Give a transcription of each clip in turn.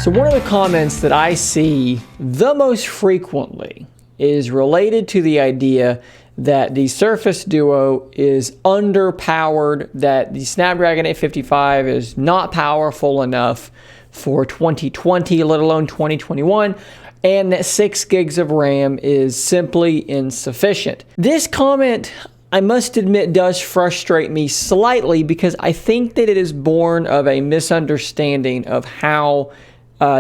So one of the comments that I see the most frequently is related to the idea that the Surface Duo is underpowered, that the Snapdragon 855 is not powerful enough for 2020, let alone 2021, and that 6 gigs of RAM is simply insufficient. This comment, I must admit, does frustrate me slightly because I think that it is born of a misunderstanding of how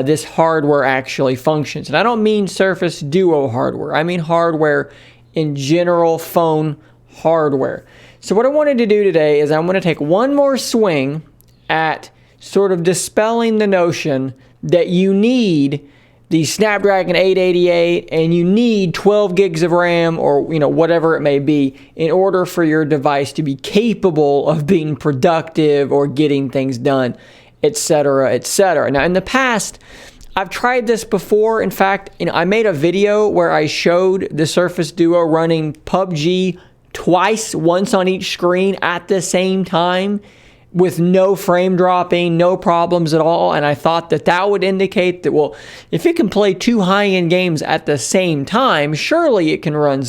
this hardware actually functions. And I don't mean Surface Duo hardware. I mean hardware in general, phone hardware. So what I wanted to do today is I'm going to take one more swing at sort of dispelling the notion that you need the Snapdragon 888 and you need 12 gigs of RAM or whatever it may be in order for your device to be capable of being productive or getting things done, etc., etc. Now, in the past, I've tried this before. In fact, I made a video where I showed the Surface Duo running PUBG twice, once on each screen at the same time, with no frame dropping, no problems at all. And I thought that that would indicate that, well, if it can play 2 high-end games at the same time, surely it can run,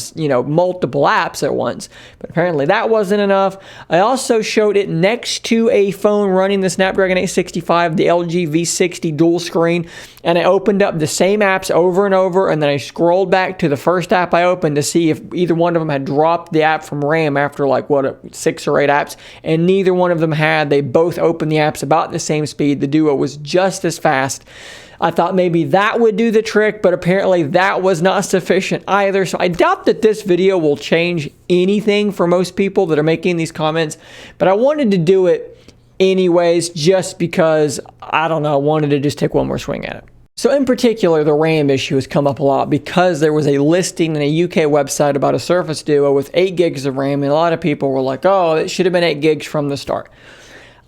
multiple apps at once. But apparently that wasn't enough. I also showed it next to a phone running the Snapdragon 865, the LG V60 dual screen, and I opened up the same apps over and over, and then I scrolled back to the first app I opened to see if either one of them had dropped the app from RAM after 6 or 8 apps, and neither one of them had. They both opened the apps about the same speed. The Duo was just as fast. I thought maybe that would do the trick, but apparently that was not sufficient either. So I doubt that this video will change anything for most people that are making these comments, but I wanted to do it anyways just because, I wanted to just take one more swing at it. So in particular, the RAM issue has come up a lot because there was a listing in a UK website about a Surface Duo with 8 gigs of RAM, and a lot of people were like, oh, it should have been 8 gigs from the start.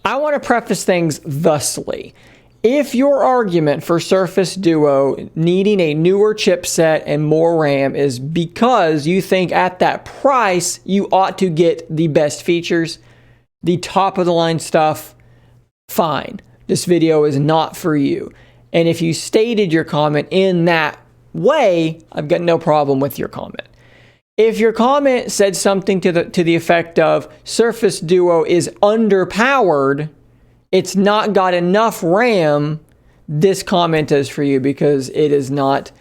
I want to preface things thusly. If your argument for Surface Duo needing a newer chipset and more RAM is because you think at that price you ought to get the best features, the top of the line stuff, fine. This video is not for you. And if you stated your comment in that way, I've got no problem with your comment. If your comment said something to the effect of Surface Duo is underpowered, it's not got enough RAM, this comment is for you because it is not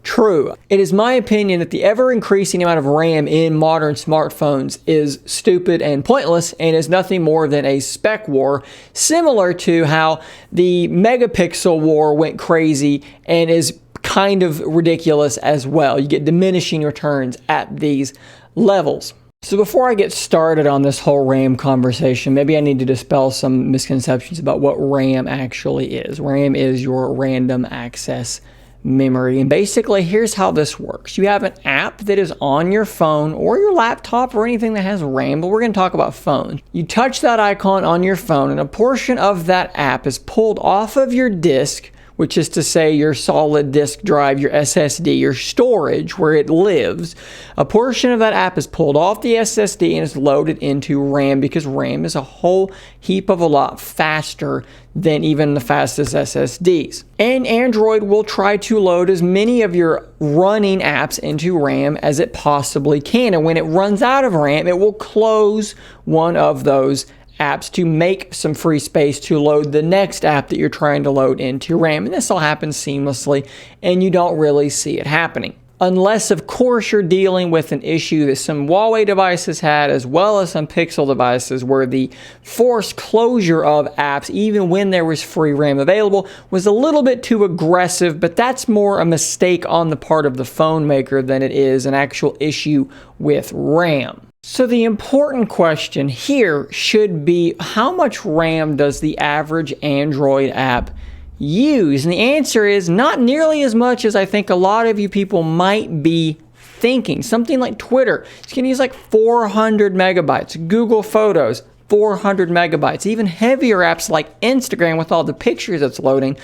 true. It is my opinion that the ever-increasing amount of RAM in modern smartphones is stupid and pointless and is nothing more than a spec war, similar to how the megapixel war went crazy and is kind of ridiculous as well. You get diminishing returns at these levels. So before I get started on this whole RAM conversation, maybe I need to dispel some misconceptions about what RAM actually is. RAM is your random access memory. And basically, here's how this works. You have an app that is on your phone or your laptop or anything that has RAM, but we're going to talk about phones. You touch that icon on your phone and a portion of that app is pulled off of your disk, which is to say your solid disk drive, your SSD, your storage where it lives. A portion of that app is pulled off the SSD and is loaded into RAM because RAM is a whole heap of a lot faster than even the fastest SSDs. And Android will try to load as many of your running apps into RAM as it possibly can. And when it runs out of RAM, it will close one of those apps to make some free space to load the next app that you're trying to load into RAM. And this all happens seamlessly, and you don't really see it happening. Unless, of course, you're dealing with an issue that some Huawei devices had, as well as some Pixel devices, where the forced closure of apps, even when there was free RAM available, was a little bit too aggressive, but that's more a mistake on the part of the phone maker than it is an actual issue with RAM. So the important question here should be, how much RAM does the average Android app use? And the answer is not nearly as much as I think a lot of you people might be thinking. Something like Twitter, it's going to use like 400 megabytes. Google Photos, 400 megabytes. Even heavier apps like Instagram with all the pictures it's loading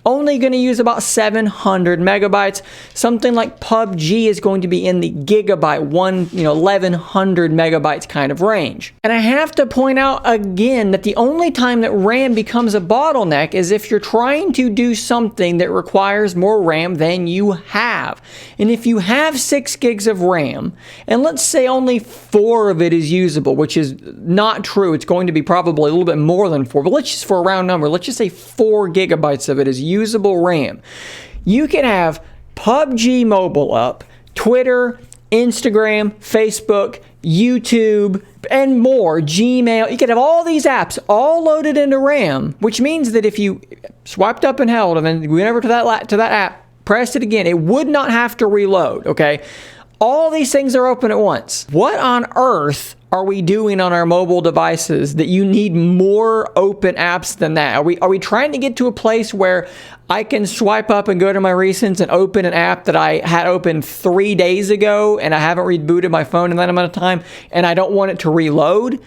only going to use about 700 megabytes. Something like PUBG is going to be in the gigabyte, 1100 megabytes kind of range. And I have to point out again that the only time that RAM becomes a bottleneck is if you're trying to do something that requires more RAM than you have. And if you have 6 gigs of RAM, and let's say only 4 of it is usable, which is not true, it's going to be probably a little bit more than 4, but let's just, for a round number, let's just say 4 gigabytes of it is usable RAM. You can have PUBG Mobile up, Twitter, Instagram, Facebook, YouTube, and more, Gmail. You can have all these apps all loaded into RAM, which means that if you swiped up and held and then went over to that app, pressed it again, it would not have to reload, okay? All these things are open at once. What on earth are we doing on our mobile devices that you need more open apps than that? Are we trying to get to a place where I can swipe up and go to my recents and open an app that I had open 3 days ago and I haven't rebooted my phone in that amount of time and I don't want it to reload?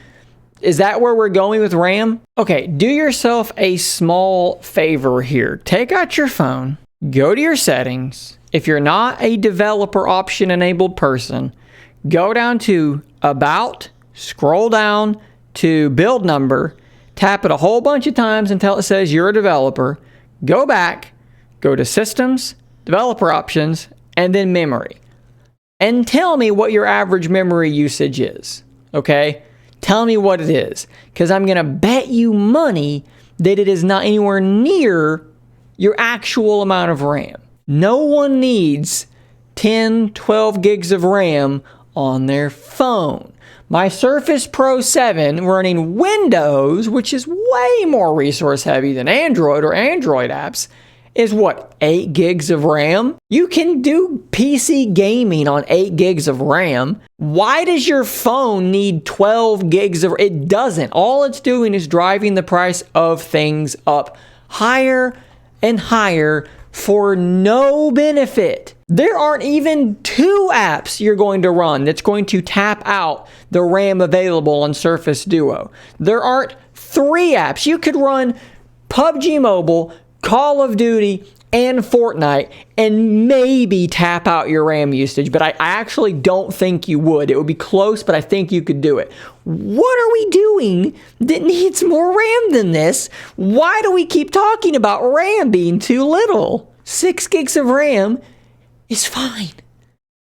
Is that where we're going with RAM? Okay, do yourself a small favor here. Take out your phone, go to your settings. If you're not a developer option enabled person, go down to About, scroll down to Build Number, tap it a whole bunch of times until it says you're a developer, go back, go to Systems, Developer Options, and then Memory. And tell me what your average memory usage is, okay? Tell me what it is, because I'm going to bet you money that it is not anywhere near your actual amount of RAM. No one needs 10, 12 gigs of RAM on their phone. My Surface Pro 7 running Windows, which is way more resource heavy than Android or Android apps, is what, 8 gigs of RAM? You can do PC gaming on 8 gigs of RAM. Why does your phone need 12 gigs of? It doesn't. All it's doing is driving the price of things up higher and higher for no benefit. There aren't even 2 apps you're going to run that's going to tap out the RAM available on Surface Duo. There aren't 3 apps. You could run PUBG Mobile, Call of Duty, and Fortnite and maybe tap out your RAM usage, but I actually don't think you would. It would be close, but I think you could do it. What are we doing that needs more RAM than this? Why do we keep talking about RAM being too little? 6 gigs of RAM is fine.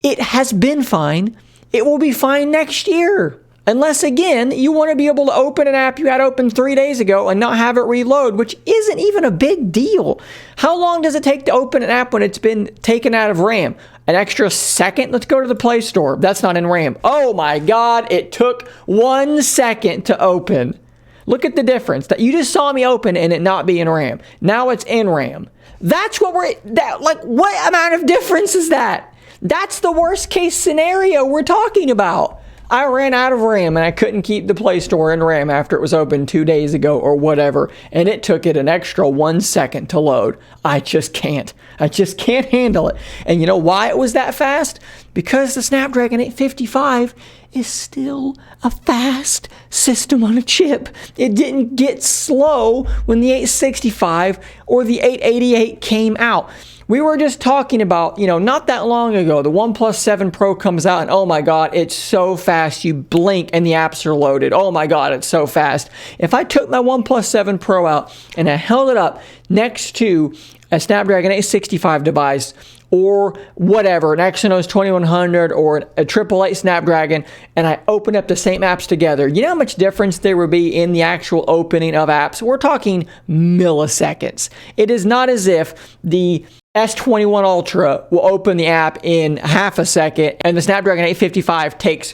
It has been fine. It will be fine next year. Unless, again, you want to be able to open an app you had open 3 days ago and not have it reload, which isn't even a big deal. How long does it take to open an app when it's been taken out of RAM? An extra second? Let's go to the Play Store. That's not in RAM. Oh my God, it took 1 second to open. Look at the difference. That you just saw me open and it not be in RAM. Now it's in RAM. That's what what amount of difference is that? That's the worst case scenario we're talking about. I ran out of RAM and I couldn't keep the Play Store in RAM after it was open 2 days ago or whatever, and it took it an extra 1 second to load. I just can't. I just can't handle it. And you know why it was that fast? Because the Snapdragon 855 is still a fast system on a chip. It didn't get slow when the 865 or the 888 came out. We were just talking about, not that long ago, the OnePlus 7 Pro comes out and oh my God, it's so fast. You blink and the apps are loaded. Oh my God, it's so fast. If I took my OnePlus 7 Pro out and I held it up next to a Snapdragon 865 device or whatever, an Exynos 2100 or a 888 Snapdragon, and I open up the same apps together, you know how much difference there would be in the actual opening of apps? We're talking milliseconds. It is not as if the S21 Ultra will open the app in half a second and the Snapdragon 855 takes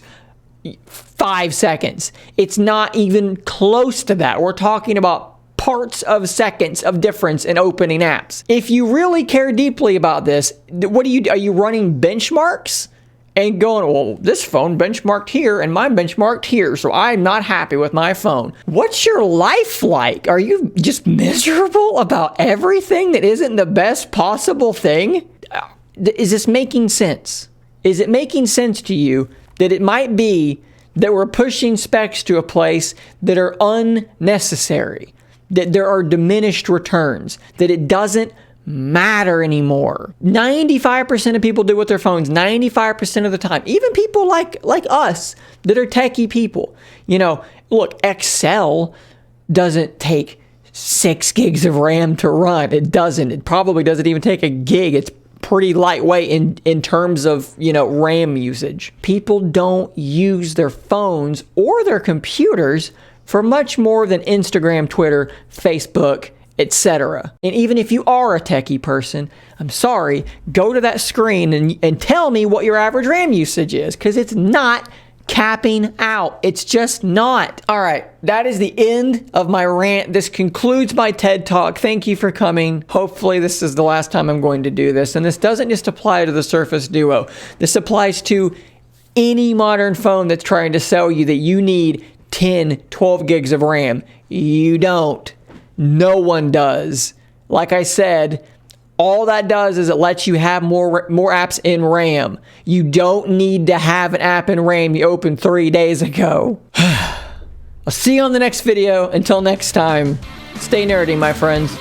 5 seconds. It's not even close to that. We're talking about parts of seconds of difference in opening apps. If you really care deeply about this, are you running benchmarks and going, well, this phone benchmarked here and mine benchmarked here, so I'm not happy with my phone. What's your life like? Are you just miserable about everything that isn't the best possible thing? Is this making sense? Is it making sense to you that it might be that we're pushing specs to a place that are unnecessary? that there are diminished returns, that it doesn't matter anymore. 95% of people do with their phones 95% of the time. Even people like us that are techie people. You know, look, Excel doesn't take 6 gigs of RAM to run. It doesn't. It probably doesn't even take a gig. It's pretty lightweight in terms of, you know, RAM usage. People don't use their phones or their computers for much more than Instagram, Twitter, Facebook, etc. And even if you are a techie person, I'm sorry, go to that screen and tell me what your average RAM usage is, because it's not capping out. It's just not. All right, that is the end of my rant. This concludes my TED Talk. Thank you for coming. Hopefully this is the last time I'm going to do this. And this doesn't just apply to the Surface Duo. This applies to any modern phone that's trying to sell you that you need 10, 12 gigs of RAM. You don't. No one does. Like I said, all that does is it lets you have more apps in RAM. You don't need to have an app in RAM you opened 3 days ago. I'll see you on the next video. Until next time, stay nerdy, my friends.